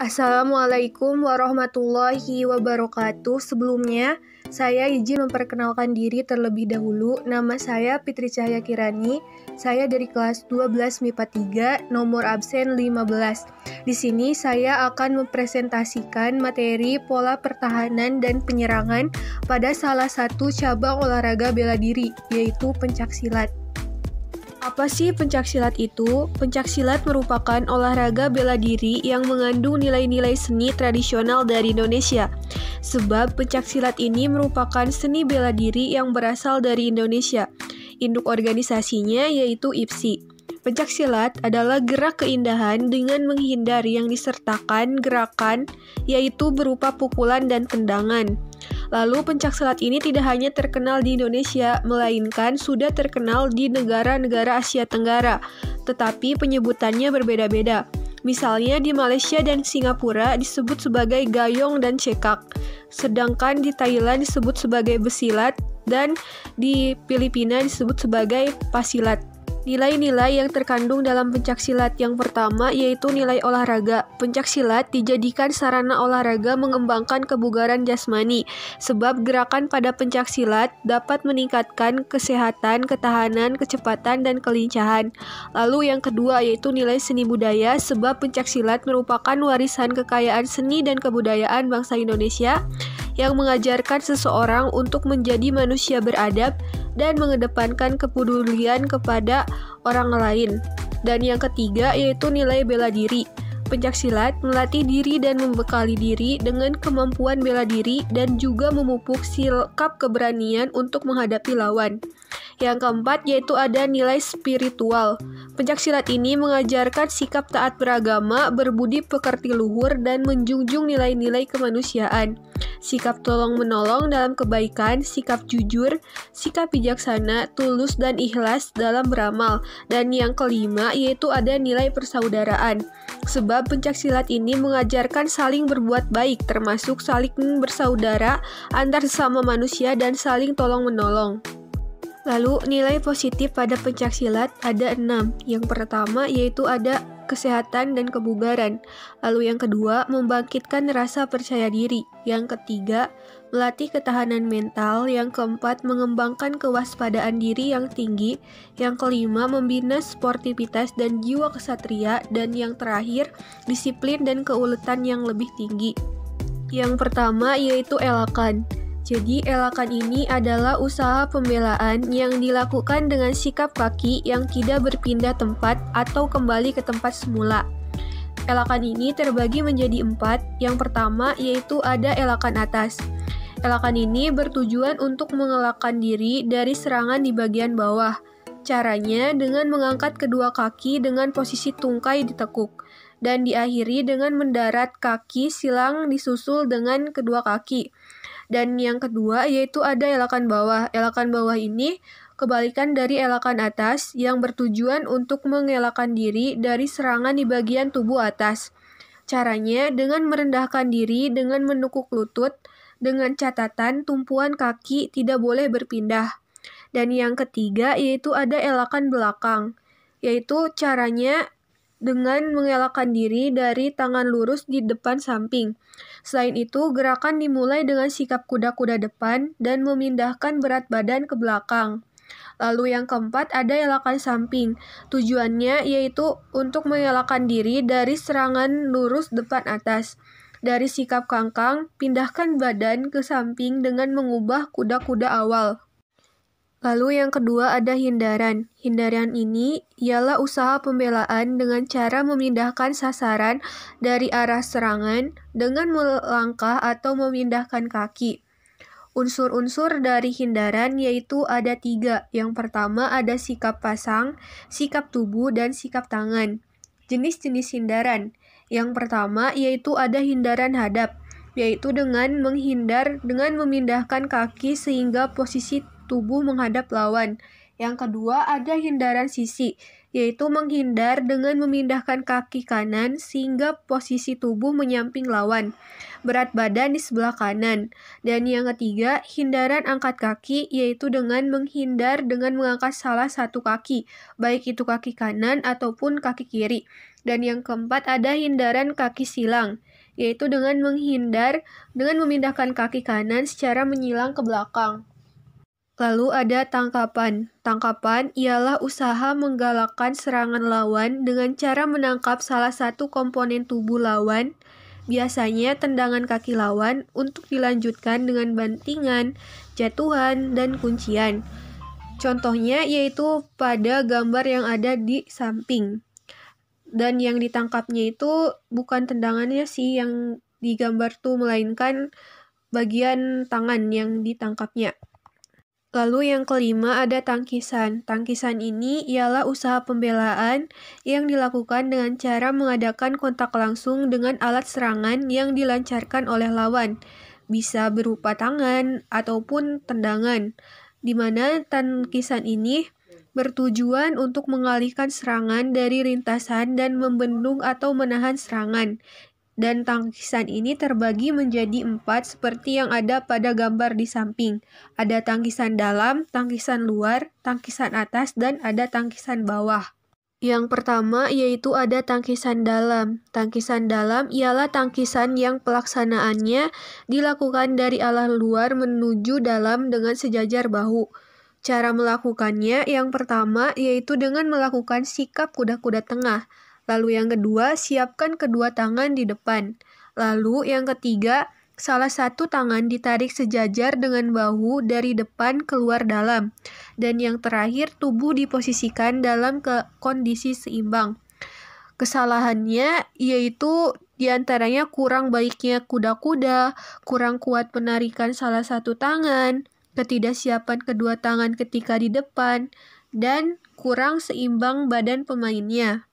Assalamualaikum warahmatullahi wabarakatuh. Sebelumnya, saya izin memperkenalkan diri terlebih dahulu. Nama saya Fitri Cahya Kirani. Saya dari kelas 12 MIPA 3, nomor absen 15. Di sini saya akan mempresentasikan materi pola pertahanan dan penyerangan pada salah satu cabang olahraga bela diri, yaitu pencaksilat. Apa sih pencaksilat itu? Pencaksilat merupakan olahraga bela diri yang mengandung nilai-nilai seni tradisional dari Indonesia. Sebab pencaksilat ini merupakan seni bela diri yang berasal dari Indonesia. Induk organisasinya yaitu IPSI. Pencaksilat adalah gerak keindahan dengan menghindar yang disertakan gerakan, yaitu berupa pukulan dan tendangan. Lalu pencaksilat ini tidak hanya terkenal di Indonesia, melainkan sudah terkenal di negara-negara Asia Tenggara, tetapi penyebutannya berbeda-beda. Misalnya di Malaysia dan Singapura disebut sebagai gayong dan cekak, sedangkan di Thailand disebut sebagai besilat, dan di Filipina disebut sebagai pasilat. Nilai-nilai yang terkandung dalam pencaksilat yang pertama yaitu nilai olahraga. Pencaksilat dijadikan sarana olahraga mengembangkan kebugaran jasmani, sebab gerakan pada pencaksilat dapat meningkatkan kesehatan, ketahanan, kecepatan, dan kelincahan. Lalu yang kedua yaitu nilai seni budaya, sebab pencaksilat merupakan warisan kekayaan seni dan kebudayaan bangsa Indonesia yang mengajarkan seseorang untuk menjadi manusia beradab dan mengedepankan kepedulian kepada orang lain. Dan yang ketiga yaitu nilai bela diri. Pencaksilat melatih diri dan membekali diri dengan kemampuan bela diri dan juga memupuk sikap keberanian untuk menghadapi lawan. Yang keempat yaitu ada nilai spiritual. Pencaksilat ini mengajarkan sikap taat beragama, berbudi pekerti luhur, dan menjunjung nilai-nilai kemanusiaan. Sikap tolong-menolong dalam kebaikan, sikap jujur, sikap bijaksana, tulus, dan ikhlas dalam beramal. Dan yang kelima yaitu ada nilai persaudaraan. Sebab pencaksilat ini mengajarkan saling berbuat baik, termasuk saling bersaudara antar sesama manusia dan saling tolong-menolong. Lalu nilai positif pada pencaksilat ada 6. Yang pertama yaitu ada kesehatan dan kebugaran. Lalu yang kedua, membangkitkan rasa percaya diri. Yang ketiga, melatih ketahanan mental. Yang keempat, mengembangkan kewaspadaan diri yang tinggi. Yang kelima, membina sportivitas dan jiwa kesatria. Dan yang terakhir, disiplin dan keuletan yang lebih tinggi. Yang pertama yaitu elakan. Jadi, elakan ini adalah usaha pembelaan yang dilakukan dengan sikap kaki yang tidak berpindah tempat atau kembali ke tempat semula. Elakan ini terbagi menjadi 4. Yang pertama yaitu ada elakan atas. Elakan ini bertujuan untuk mengelakkan diri dari serangan di bagian bawah. Caranya dengan mengangkat kedua kaki dengan posisi tungkai ditekuk, dan diakhiri dengan mendarat kaki silang disusul dengan kedua kaki. Dan yang kedua yaitu ada elakan bawah. Elakan bawah ini kebalikan dari elakan atas yang bertujuan untuk mengelakkan diri dari serangan di bagian tubuh atas. Caranya dengan merendahkan diri dengan menekuk lutut dengan catatan tumpuan kaki tidak boleh berpindah. Dan yang ketiga yaitu ada elakan belakang, yaitu caranya dengan mengelakkan diri dari tangan lurus di depan samping. Selain itu, gerakan dimulai dengan sikap kuda-kuda depan dan memindahkan berat badan ke belakang. Lalu yang keempat ada elakan samping. Tujuannya yaitu untuk mengelakkan diri dari serangan lurus depan atas. Dari sikap kangkang, pindahkan badan ke samping dengan mengubah kuda-kuda awal. Lalu yang kedua ada hindaran. Hindaran ini ialah usaha pembelaan dengan cara memindahkan sasaran dari arah serangan dengan melangkah atau memindahkan kaki. Unsur-unsur dari hindaran yaitu ada 3. Yang pertama ada sikap pasang, sikap tubuh, dan sikap tangan. Jenis-jenis hindaran. Yang pertama yaitu ada hindaran hadap, yaitu dengan menghindar dengan memindahkan kaki sehingga posisi tubuh menghadap lawan. Yang kedua ada hindaran sisi, yaitu menghindar dengan memindahkan kaki kanan sehingga posisi tubuh menyamping lawan, berat badan di sebelah kanan. Dan yang ketiga, hindaran angkat kaki, yaitu dengan menghindar dengan mengangkat salah satu kaki, baik itu kaki kanan ataupun kaki kiri. Dan yang keempat ada hindaran kaki silang, yaitu dengan menghindar dengan memindahkan kaki kanan secara menyilang ke belakang. Lalu ada tangkapan. Tangkapan ialah usaha menggalakkan serangan lawan dengan cara menangkap salah satu komponen tubuh lawan, biasanya tendangan kaki lawan, untuk dilanjutkan dengan bantingan, jatuhan, dan kuncian. Contohnya yaitu pada gambar yang ada di samping. Dan yang ditangkapnya itu bukan tendangannya sih yang digambar tuh, melainkan bagian tangan yang ditangkapnya. Lalu yang kelima ada tangkisan. Tangkisan ini ialah usaha pembelaan yang dilakukan dengan cara mengadakan kontak langsung dengan alat serangan yang dilancarkan oleh lawan. Bisa berupa tangan ataupun tendangan, di mana tangkisan ini bertujuan untuk mengalihkan serangan dari rintasan dan membendung atau menahan serangan. Dan tangkisan ini terbagi menjadi 4 seperti yang ada pada gambar di samping. Ada tangkisan dalam, tangkisan luar, tangkisan atas, dan ada tangkisan bawah. Yang pertama yaitu ada tangkisan dalam. Tangkisan dalam ialah tangkisan yang pelaksanaannya dilakukan dari arah luar menuju dalam dengan sejajar bahu. Cara melakukannya yang pertama yaitu dengan melakukan sikap kuda-kuda tengah. Lalu yang kedua, siapkan kedua tangan di depan. Lalu yang ketiga, salah satu tangan ditarik sejajar dengan bahu dari depan keluar dalam. Dan yang terakhir, tubuh diposisikan dalam kondisi seimbang. Kesalahannya yaitu diantaranya kurang baiknya kuda-kuda, kurang kuat penarikan salah satu tangan, ketidaksiapan kedua tangan ketika di depan, dan kurang seimbang badan pemainnya.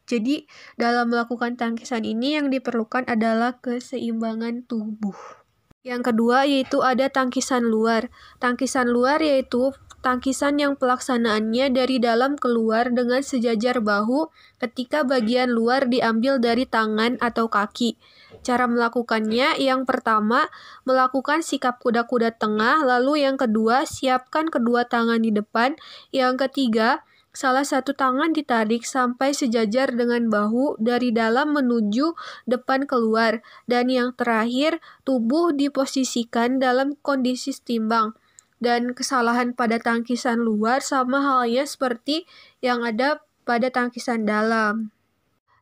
Jadi, dalam melakukan tangkisan ini yang diperlukan adalah keseimbangan tubuh. Yang kedua yaitu ada tangkisan luar. Tangkisan luar yaitu tangkisan yang pelaksanaannya dari dalam keluar dengan sejajar bahu ketika bagian luar diambil dari tangan atau kaki. Cara melakukannya yang pertama, melakukan sikap kuda-kuda tengah, lalu yang kedua, siapkan kedua tangan di depan, yang ketiga, salah satu tangan ditarik sampai sejajar dengan bahu dari dalam menuju depan keluar. Dan yang terakhir, tubuh diposisikan dalam kondisi seimbang. Dan kesalahan pada tangkisan luar sama halnya seperti yang ada pada tangkisan dalam.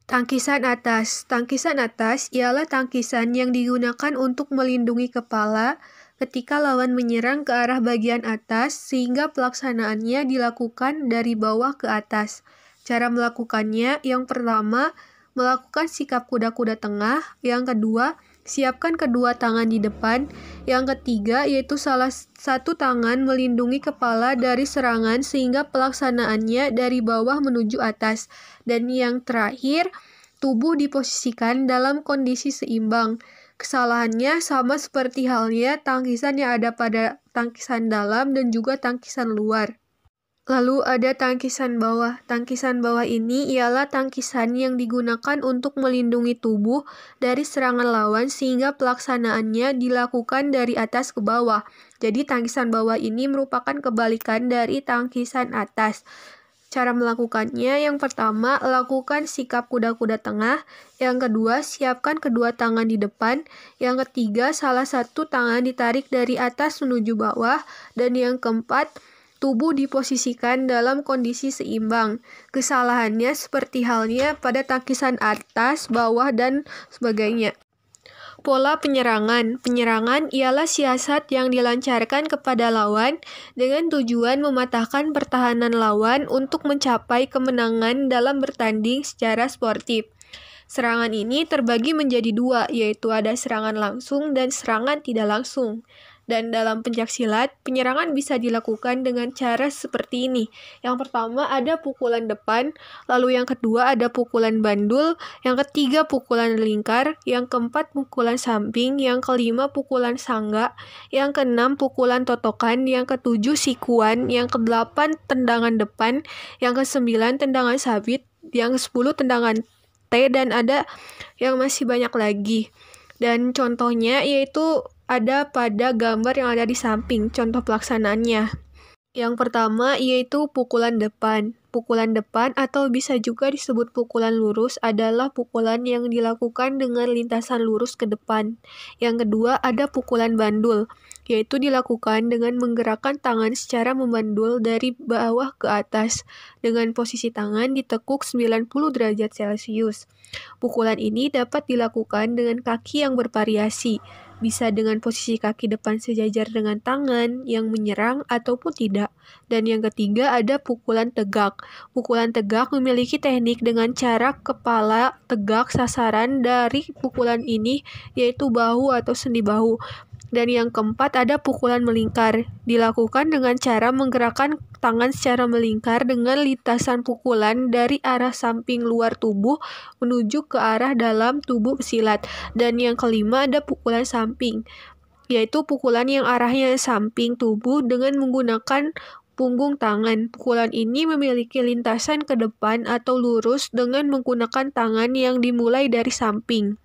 Tangkisan atas. Tangkisan atas ialah tangkisan yang digunakan untuk melindungi kepala ketika lawan menyerang ke arah bagian atas sehingga pelaksanaannya dilakukan dari bawah ke atas. Cara melakukannya yang pertama, melakukan sikap kuda-kuda tengah, yang kedua, siapkan kedua tangan di depan, yang ketiga yaitu salah satu tangan melindungi kepala dari serangan sehingga pelaksanaannya dari bawah menuju atas, dan yang terakhir, tubuh diposisikan dalam kondisi seimbang. Kesalahannya sama seperti halnya tangkisan yang ada pada tangkisan dalam dan juga tangkisan luar. Lalu ada tangkisan bawah. Tangkisan bawah ini ialah tangkisan yang digunakan untuk melindungi tubuh dari serangan lawan sehingga pelaksanaannya dilakukan dari atas ke bawah. Jadi tangkisan bawah ini merupakan kebalikan dari tangkisan atas. Cara melakukannya yang pertama, lakukan sikap kuda-kuda tengah, yang kedua, siapkan kedua tangan di depan, yang ketiga, salah satu tangan ditarik dari atas menuju bawah, dan yang keempat, tubuh diposisikan dalam kondisi seimbang. Kesalahannya seperti halnya pada tangkisan atas, bawah, dan sebagainya. Pola penyerangan. Penyerangan ialah siasat yang dilancarkan kepada lawan dengan tujuan mematahkan pertahanan lawan untuk mencapai kemenangan dalam bertanding secara sportif. Serangan ini terbagi menjadi dua, yaitu ada serangan langsung dan serangan tidak langsung. Dan dalam pencaksilat, penyerangan bisa dilakukan dengan cara seperti ini. Yang pertama ada pukulan depan, lalu yang kedua ada pukulan bandul, yang ketiga pukulan lingkar, yang keempat pukulan samping, yang kelima pukulan sangga, yang keenam pukulan totokan, yang ketujuh sikuan, yang kedelapan tendangan depan, yang kesembilan tendangan sabit, yang 10 tendangan T, dan ada yang masih banyak lagi. Dan contohnya yaitu ada pada gambar yang ada di samping, contoh pelaksanaannya. Yang pertama yaitu pukulan depan. Pukulan depan atau bisa juga disebut pukulan lurus adalah pukulan yang dilakukan dengan lintasan lurus ke depan. Yang kedua ada pukulan bandul, yaitu dilakukan dengan menggerakkan tangan secara membandul dari bawah ke atas dengan posisi tangan ditekuk 90 derajat Celcius. Pukulan ini dapat dilakukan dengan kaki yang bervariasi, bisa dengan posisi kaki depan sejajar dengan tangan yang menyerang ataupun tidak. Dan yang ketiga ada pukulan tegak. Pukulan tegak memiliki teknik dengan cara kepala tegak sasaran dari pukulan ini yaitu bahu atau sendi bahu. Dan yang keempat ada pukulan melingkar. Dilakukan dengan cara menggerakkan tangan secara melingkar dengan lintasan pukulan dari arah samping luar tubuh menuju ke arah dalam tubuh pesilat. Dan yang kelima ada pukulan samping, yaitu pukulan yang arahnya samping tubuh dengan menggunakan punggung tangan. Pukulan ini memiliki lintasan ke depan atau lurus dengan menggunakan tangan yang dimulai dari samping.